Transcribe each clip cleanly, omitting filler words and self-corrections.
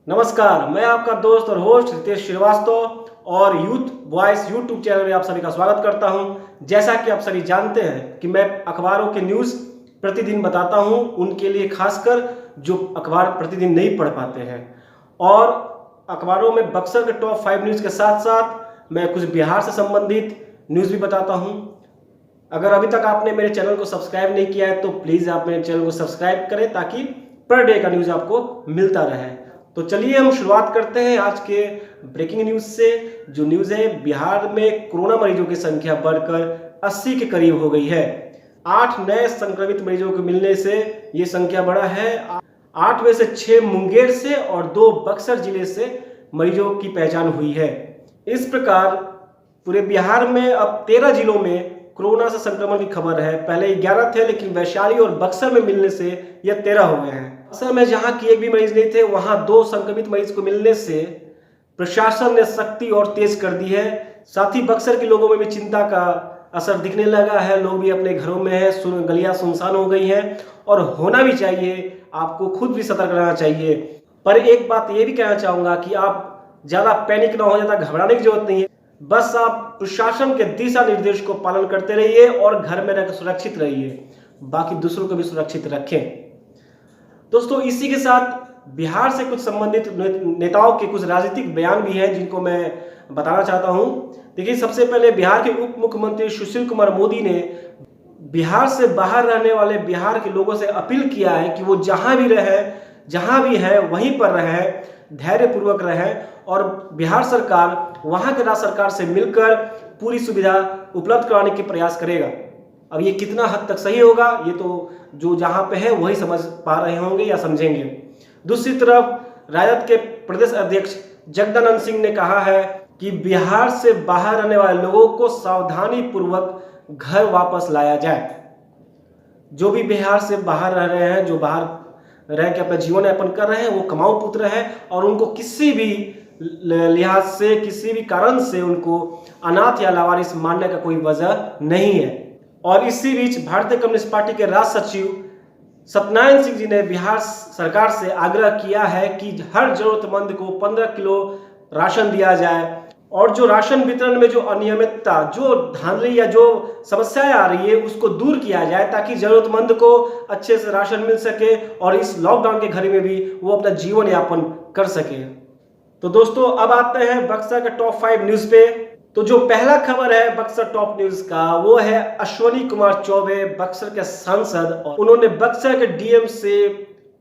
नमस्कार, मैं आपका दोस्त और होस्ट रितेश श्रीवास्तव और यूथ वॉइस यूट्यूब चैनल में आप सभी का स्वागत करता हूं। जैसा कि आप सभी जानते हैं कि मैं अखबारों के न्यूज़ प्रतिदिन बताता हूं, उनके लिए खासकर जो अखबार प्रतिदिन नहीं पढ़ पाते हैं। और अखबारों में बक्सर के टॉप 5 न्यूज़ के साथ साथ मैं कुछ बिहार से संबंधित न्यूज़ भी बताता हूं। अगर अभी तक आपने मेरे चैनल को सब्सक्राइब नहीं किया है तो प्लीज़ आप मेरे चैनल को सब्सक्राइब करें ताकि पर डे का न्यूज़ आपको मिलता रहे। तो चलिए हम शुरुआत करते हैं आज के ब्रेकिंग न्यूज़ से। जो न्यूज़ है, बिहार में कोरोना मरीजों की संख्या बढ़कर 80 के करीब हो गई है। 8 नए संक्रमित मरीजों को मिलने से ये संख्या बढ़ा है। 8 में से 6 मुंगेर से और 2 बक्सर जिले से मरीजों की पहचान हुई है। इस प्रकार पूरे बिहार में अब 13 जिलों में कोरोना से संक्रमण की खबर है। पहले 11 थे, लेकिन वैशाली और बक्सर में मिलने से यह 13 हो गए हैं। बक्सर में जहां की एक भी मरीज नहीं थे, वहां 2 संक्रमित मरीज को मिलने से प्रशासन ने सख्ती और तेज कर दी है। साथ ही बक्सर के लोगों में भी चिंता का असर दिखने लगा है। लोग भी अपने घरों में हैं, गलियां सुनसान हो गई हैं और होना भी चाहिए। आपको खुद भी सतर्क रहना चाहिए। पर एक बात ये भी कहना चाहूंगा कि आप ज्यादा पैनिक ना हो, ज्यादा घबराने की जरूरत नहीं है। बस आप प्रशासन के दिशा निर्देश को पालन करते रहिए और घर में रहकर सुरक्षित रहिए। बाकी दूसरों को भी सुरक्षित रखें। दोस्तों, इसी के साथ बिहार से कुछ संबंधित नेताओं के कुछ राजनीतिक बयान भी हैं जिनको मैं बताना चाहता हूं। देखिए, सबसे पहले बिहार के उप मुख्यमंत्री सुशील कुमार मोदी ने बिहार से बाहर रहने वाले बिहार के लोगों से अपील किया है कि वो जहां भी है वहीं पर रहें, धैर्यपूर्वक रहें और बिहार सरकार वहां के राज्य सरकार से मिलकर पूरी सुविधा उपलब्ध कराने के प्रयास करेगा। अब ये कितना हद तक सही होगा, ये तो जो जहां पे है वही समझ पा रहे होंगे या समझेंगे। दूसरी तरफ राजद के प्रदेश अध्यक्ष जगदानंद सिंह ने कहा है कि बिहार से बाहर रहने वाले लोगों को सावधानी पूर्वक घर वापस लाया जाए। जो भी बिहार से बाहर रह रहे हैं, जो बाहर रह के अपना जीवन यापन कर रहे हैं, वो कमाऊ पुत्र है और उनको किसी भी लिहाज से, किसी भी कारण से उनको अनाथ या लावारिस मानने का कोई वजह नहीं है। और इसी बीच भारतीय कम्युनिस्ट पार्टी के राज्य सचिव सत्यनारायण सिंह जी ने बिहार सरकार से आग्रह किया है कि हर जरूरतमंद को 15 किलो राशन दिया जाए और जो राशन वितरण में जो अनियमितता, जो धांधली या जो समस्याएं आ रही है, उसको दूर किया जाए ताकि जरूरतमंद को अच्छे से राशन मिल सके और इस लॉकडाउन के घड़ी में भी वो अपना जीवन यापन कर सके। तो दोस्तों, अब आते हैं बक्सर के टॉप 5 न्यूज पे। तो जो पहला खबर है बक्सर टॉप न्यूज का, वो है अश्विनी कुमार चौबे, बक्सर के सांसद। और उन्होंने बक्सर के डीएम से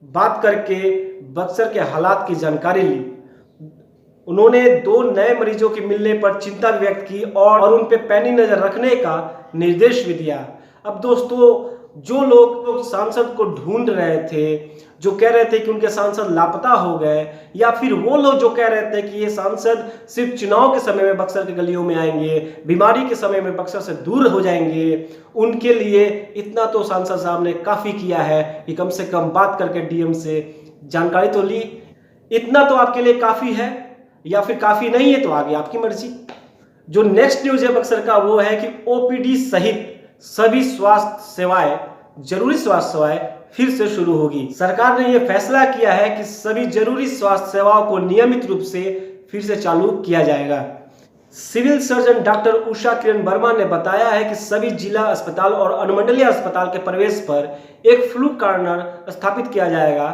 बात करके बक्सर के हालात की जानकारी ली। उन्होंने 2 नए मरीजों के मिलने पर चिंता व्यक्त की और उन पे पैनी नजर रखने का निर्देश भी दिया। अब दोस्तों, जो लोग सांसद को ढूंढ रहे थे, जो कह रहे थे कि उनके सांसद लापता हो गए, या फिर वो लोग जो कह रहे थे कि ये सांसद सिर्फ चुनाव के समय में बक्सर के गलियों में आएंगे, बीमारी के समय में बक्सर से दूर हो जाएंगे, उनके लिए इतना तो सांसद साहब ने काफी किया है कि कम से कम बात करके डीएम से जानकारी तो ली। इतना तो आपके लिए काफी है या फिर काफी नहीं है, तो आगे आपकी मर्जी। जो नेक्स्ट न्यूज है बक्सर का, वो है कि ओपीडी सहित सभी स्वास्थ्य सेवाएं, जरूरी स्वास्थ्य सेवाएं फिर से शुरू होगी। सरकार ने यह फैसला किया है कि सभी जरूरी स्वास्थ्य सेवाओं को नियमित रूप से फिर से चालू किया जाएगा। Civil surgeon doctor Usha Kiran Verma ने बताया है कि सभी जिला अस्पताल और अनुमंडलीय अस्पताल के प्रवेश पर एक फ्लू कॉर्नर स्थापित किया जाएगा।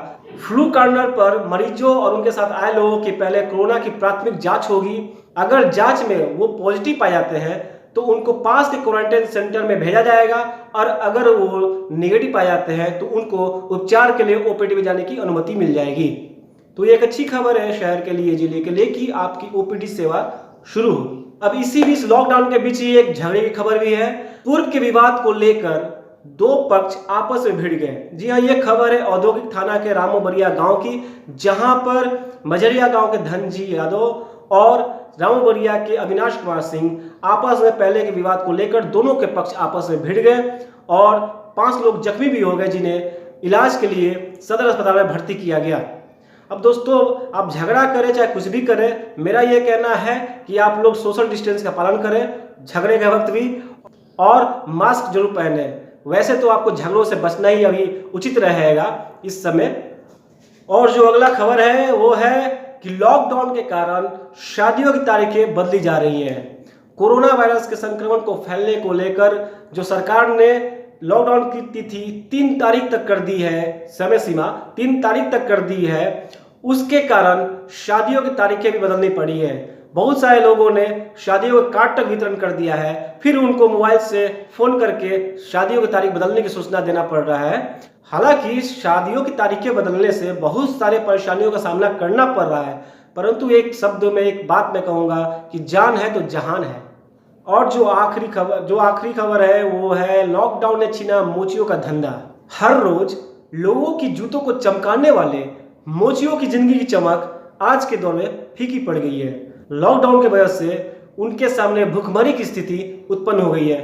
फ्लू कॉर्नर पर मरीजों और उनके साथ आए लोगों की पहले कोरोना की प्राथमिक जांच होगी। अगर जांच में वो पॉजिटिव पाए जाते हैं तो उनको पास के क्वारंटाइन सेंटर में भेजा जाएगा और अगर वो नेगेटिव पाए जाते हैं तो उनको उपचार के लिए ओपीडी में जाने की अनुमति मिल जाएगी। तो ये एक अच्छी खबर है शहर के लिए, जिले के लिए, कि आपकी ओपीडी सेवा शुरू होगी। अब इसी बीच लॉकडाउन के बीच ही एक झगड़े की खबर भी है। पूर्व के विवाद को लेकर 2 पक्ष आपस में भिड़ गए। जी हाँ, ये खबर है औद्योगिक थाना के रामोबरिया गांव की, जहां पर मझरिया गांव के धनजी यादव और रामोबरिया के अविनाश कुमार सिंह आपस में पहले के विवाद को लेकर दोनों के पक्ष आपस में भिड़ गए और 5 लोग जख्मी भी हो गए, जिन्हें इलाज के लिए सदर अस्पताल में भर्ती किया गया। अब दोस्तों, आप झगड़ा करें चाहे कुछ भी करें, मेरा यह कहना है कि आप लोग सोशल डिस्टेंस का पालन करें झगड़े के वक्त भी, और मास्क जरूर पहने। वैसे तो आपको झगड़ों से बचना ही अभी उचित रहेगा इस समय। और जो अगला खबर है वो है कि लॉकडाउन के कारण शादियों की तारीखें बदली जा रही हैं। कोरोना वायरस के संक्रमण को फैलने को लेकर जो सरकार ने लॉकडाउन की तिथि 3 तारीख तक कर दी है, समय सीमा 3 तारीख तक कर दी है, उसके कारण शादियों की तारीखें भी बदलनी पड़ी है। बहुत सारे लोगों ने शादियों के कार्ड तक वितरण कर दिया है, फिर उनको मोबाइल से फोन करके शादियों की तारीख बदलने की सूचना देना पड़ रहा है। हालांकि शादियों की तारीखें बदलने से बहुत सारे परेशानियों का सामना करना पड़ रहा है, परंतु एक शब्द में एक बात मैं कहूँगा कि जान है तो जहान है। और जो आखिरी खबर है वो है लॉकडाउन ने छीना मोचियों का धंधा। हर रोज लोगों की जूतों को चमकाने वाले मोचियों की जिंदगी की चमक आज के दौर में फीकी पड़ गई है। लॉकडाउन की वजह से उनके सामने भुखमरी की स्थिति उत्पन्न हो गई है।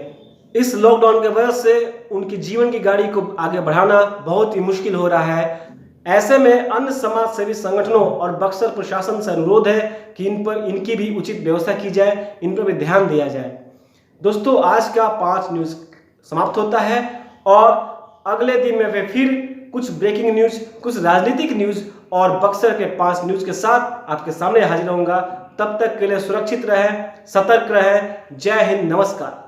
इस लॉकडाउन की वजह से उनकी जीवन की गाड़ी को आगे बढ़ाना बहुत ही मुश्किल हो रहा है। ऐसे में अन्य समाज सेवी संगठनों और बक्सर प्रशासन से अनुरोध है कि इनकी भी उचित व्यवस्था की जाए, इन पर भी ध्यान दिया जाए। दोस्तों, आज का 5 न्यूज समाप्त होता है और अगले दिन में फिर कुछ ब्रेकिंग न्यूज, कुछ राजनीतिक न्यूज और बक्सर के 5 न्यूज के साथ आपके सामने हाजिर होऊंगा। तब तक के लिए सुरक्षित रहें, सतर्क रहें। जय हिंद, नमस्कार।